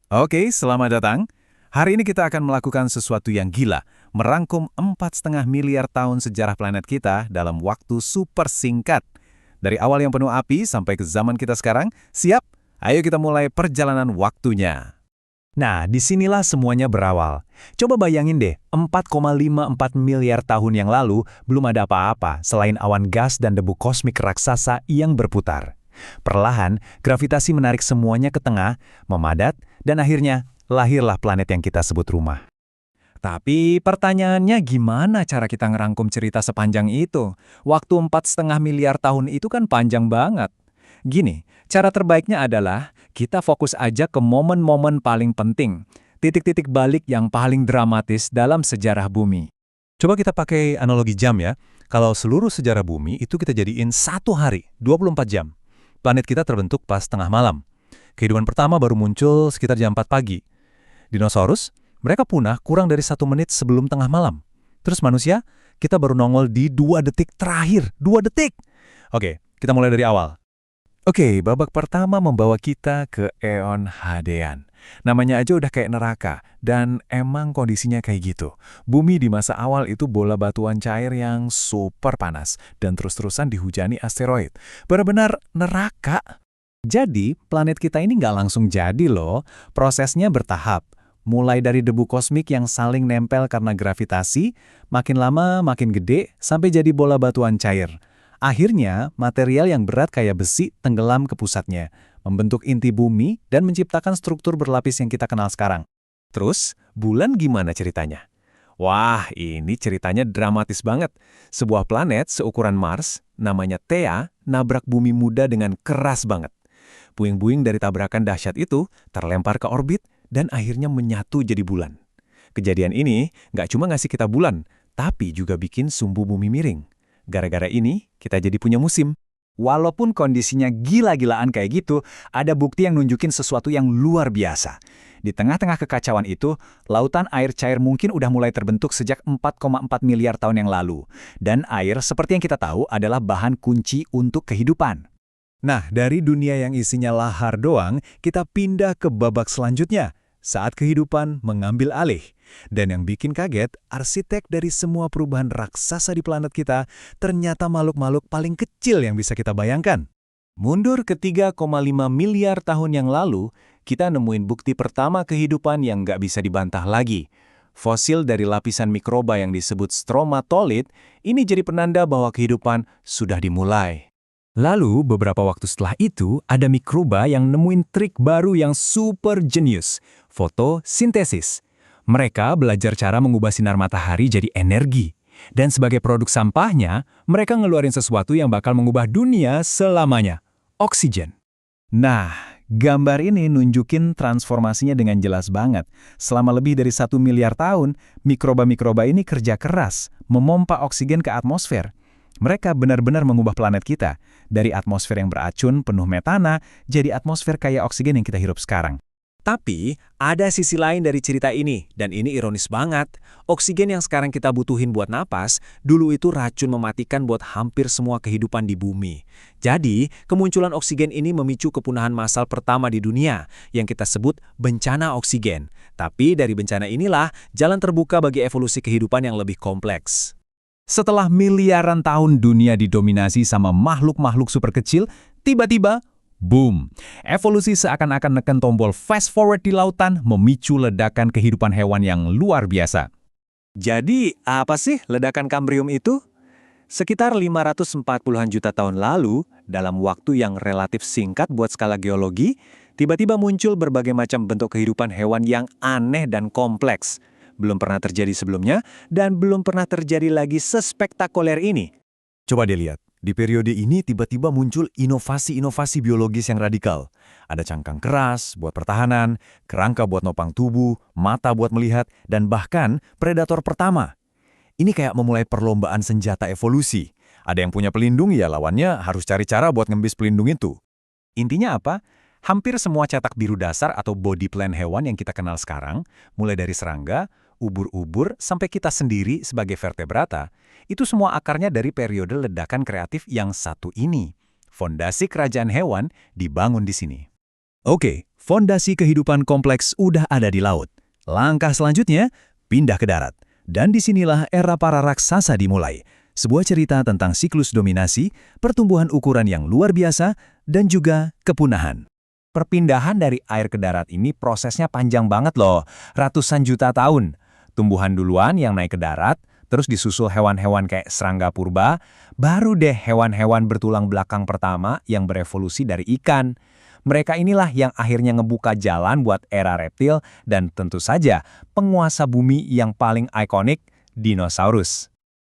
Oke, selamat datang. Hari ini kita akan melakukan sesuatu yang gila, merangkum 4,5 miliar tahun sejarah planet kita dalam waktu super singkat. Dari awal yang penuh api sampai ke zaman kita sekarang, siap? Ayo kita mulai perjalanan waktunya. Nah, disinilah semuanya berawal. Coba bayangin deh, 4,54 miliar tahun yang lalu belum ada apa-apa selain awan gas dan debu kosmik raksasa yang berputar. Perlahan, gravitasi menarik semuanya ke tengah, memadat, dan akhirnya lahirlah planet yang kita sebut rumah. Tapi pertanyaannya gimana cara kita ngerangkum cerita sepanjang itu? Waktu 4,5 miliar tahun itu kan panjang banget. Gini, cara terbaiknya adalah kita fokus aja ke momen-momen paling penting. Titik-titik balik yang paling dramatis dalam sejarah bumi. Coba kita pakai analogi jam ya. Kalau seluruh sejarah bumi itu kita jadiin satu hari, 24 jam. Planet kita terbentuk pas tengah malam. Kehidupan pertama baru muncul sekitar jam 4 pagi. Dinosaurus, mereka punah kurang dari 1 menit sebelum tengah malam. Terus manusia, kita baru nongol di 2 detik terakhir. 2 detik! Oke, kita mulai dari awal. Oke, babak pertama membawa kita ke Eon Hadean. Namanya aja udah kayak neraka, dan emang kondisinya kayak gitu. Bumi di masa awal itu bola batuan cair yang super panas, dan terus-terusan dihujani asteroid. Benar-benar neraka. Jadi, planet kita ini nggak langsung jadi loh. Prosesnya bertahap. Mulai dari debu kosmik yang saling nempel karena gravitasi, makin lama makin gede, sampai jadi bola batuan cair. Akhirnya, material yang berat kayak besi tenggelam ke pusatnya, membentuk inti bumi dan menciptakan struktur berlapis yang kita kenal sekarang. Terus, bulan gimana ceritanya? Wah, ini ceritanya dramatis banget. Sebuah planet seukuran Mars, namanya Theia, nabrak bumi muda dengan keras banget. Puing-puing dari tabrakan dahsyat itu terlempar ke orbit dan akhirnya menyatu jadi bulan. Kejadian ini nggak cuma ngasih kita bulan, tapi juga bikin sumbu bumi miring. Gara-gara ini, kita jadi punya musim. Walaupun kondisinya gila-gilaan kayak gitu, ada bukti yang nunjukin sesuatu yang luar biasa. Di tengah-tengah kekacauan itu, lautan air cair mungkin udah mulai terbentuk sejak 4,4 miliar tahun yang lalu. Dan air, seperti yang kita tahu, adalah bahan kunci untuk kehidupan. Nah, dari dunia yang isinya lahar doang, kita pindah ke babak selanjutnya, saat kehidupan mengambil alih. Dan yang bikin kaget, arsitek dari semua perubahan raksasa di planet kita ternyata makhluk-makhluk paling kecil yang bisa kita bayangkan. Mundur ke 3,5 miliar tahun yang lalu, kita nemuin bukti pertama kehidupan yang nggak bisa dibantah lagi. Fosil dari lapisan mikroba yang disebut stromatolith, ini jadi penanda bahwa kehidupan sudah dimulai. Lalu, beberapa waktu setelah itu, ada mikroba yang nemuin trik baru yang super jenius, fotosintesis. Mereka belajar cara mengubah sinar matahari jadi energi. Dan sebagai produk sampahnya, mereka ngeluarin sesuatu yang bakal mengubah dunia selamanya, oksigen. Nah, gambar ini nunjukin transformasinya dengan jelas banget. Selama lebih dari 1 miliar tahun, mikroba-mikroba ini kerja keras, memompa oksigen ke atmosfer. Mereka benar-benar mengubah planet kita, dari atmosfer yang beracun penuh metana, jadi atmosfer kaya oksigen yang kita hirup sekarang. Tapi, ada sisi lain dari cerita ini, dan ini ironis banget. Oksigen yang sekarang kita butuhin buat napas, dulu itu racun mematikan buat hampir semua kehidupan di bumi. Jadi, kemunculan oksigen ini memicu kepunahan massal pertama di dunia, yang kita sebut bencana oksigen. Tapi dari bencana inilah, jalan terbuka bagi evolusi kehidupan yang lebih kompleks. Setelah miliaran tahun dunia didominasi sama makhluk-makhluk super kecil, tiba-tiba, boom! Evolusi seakan-akan neken tombol fast forward di lautan memicu ledakan kehidupan hewan yang luar biasa. Jadi, apa sih ledakan Kambrium itu? Sekitar 540-an juta tahun lalu, dalam waktu yang relatif singkat buat skala geologi, tiba-tiba muncul berbagai macam bentuk kehidupan hewan yang aneh dan kompleks. Belum pernah terjadi sebelumnya, dan belum pernah terjadi lagi sespektakuler ini. Coba dilihat, di periode ini tiba-tiba muncul inovasi-inovasi biologis yang radikal. Ada cangkang keras buat pertahanan, kerangka buat nopang tubuh, mata buat melihat, dan bahkan predator pertama. Ini kayak memulai perlombaan senjata evolusi. Ada yang punya pelindung, ya lawannya harus cari cara buat ngembis pelindung itu. Intinya apa? Hampir semua cetak biru dasar atau body plan hewan yang kita kenal sekarang, mulai dari serangga, ubur-ubur, sampai kita sendiri sebagai vertebrata, itu semua akarnya dari periode ledakan kreatif yang satu ini. Fondasi kerajaan hewan dibangun di sini. Oke, Fondasi kehidupan kompleks udah ada di laut. Langkah selanjutnya, pindah ke darat. Dan disinilah era para raksasa dimulai. Sebuah cerita tentang siklus dominasi, pertumbuhan ukuran yang luar biasa, dan juga kepunahan. Perpindahan dari air ke darat ini prosesnya panjang banget loh, ratusan juta tahun. Tumbuhan duluan yang naik ke darat, terus disusul hewan-hewan kayak serangga purba, baru deh hewan-hewan bertulang belakang pertama yang berevolusi dari ikan. Mereka inilah yang akhirnya ngebuka jalan buat era reptil dan tentu saja penguasa bumi yang paling ikonik, dinosaurus.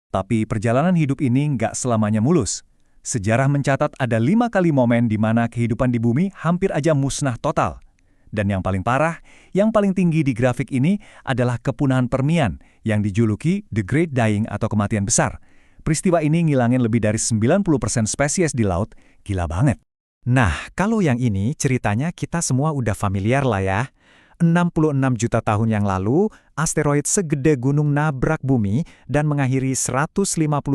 Tapi perjalanan hidup ini nggak selamanya mulus. Sejarah mencatat ada 5 kali momen di mana kehidupan di bumi hampir aja musnah total. Dan yang paling parah, yang paling tinggi di grafik ini adalah kepunahan Permian yang dijuluki The Great Dying atau kematian besar. Peristiwa ini ngilangin lebih dari 90% spesies di laut, gila banget. Nah, kalau yang ini ceritanya kita semua udah familiar lah ya. 66 juta tahun yang lalu, asteroid segede gunung nabrak bumi dan mengakhiri 150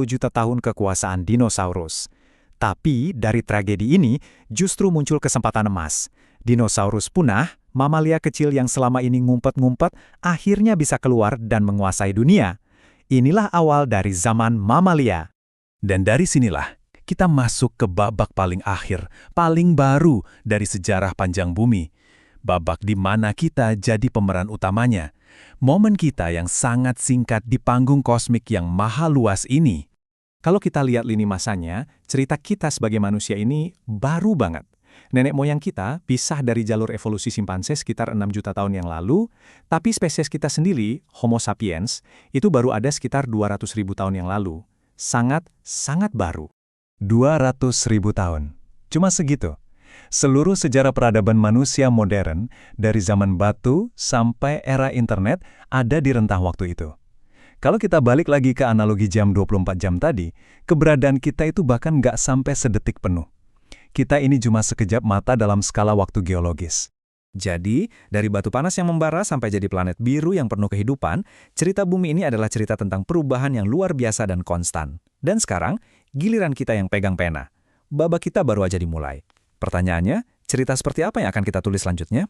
juta tahun kekuasaan dinosaurus. Tapi dari tragedi ini justru muncul kesempatan emas. Dinosaurus punah, mamalia kecil yang selama ini ngumpet-ngumpet akhirnya bisa keluar dan menguasai dunia. Inilah awal dari zaman mamalia. Dan dari sinilah kita masuk ke babak paling akhir, paling baru dari sejarah panjang bumi. Babak di mana kita jadi pemeran utamanya. Momen kita yang sangat singkat di panggung kosmik yang maha luas ini. Kalau kita lihat lini masanya, cerita kita sebagai manusia ini baru banget. Nenek moyang kita pisah dari jalur evolusi simpanse sekitar 6 juta tahun yang lalu, tapi spesies kita sendiri, Homo sapiens, itu baru ada sekitar 200.000 tahun yang lalu. Sangat baru. 200.000 tahun. Cuma segitu. Seluruh sejarah peradaban manusia modern, dari zaman batu sampai era internet, ada di rentang waktu itu. Kalau kita balik lagi ke analogi jam 24 jam tadi, keberadaan kita itu bahkan nggak sampai sedetik penuh. Kita ini cuma sekejap mata dalam skala waktu geologis. Jadi, dari batu panas yang membara sampai jadi planet biru yang penuh kehidupan, cerita bumi ini adalah cerita tentang perubahan yang luar biasa dan konstan. Dan sekarang, giliran kita yang pegang pena. Babak kita baru aja dimulai. Pertanyaannya, cerita seperti apa yang akan kita tulis selanjutnya?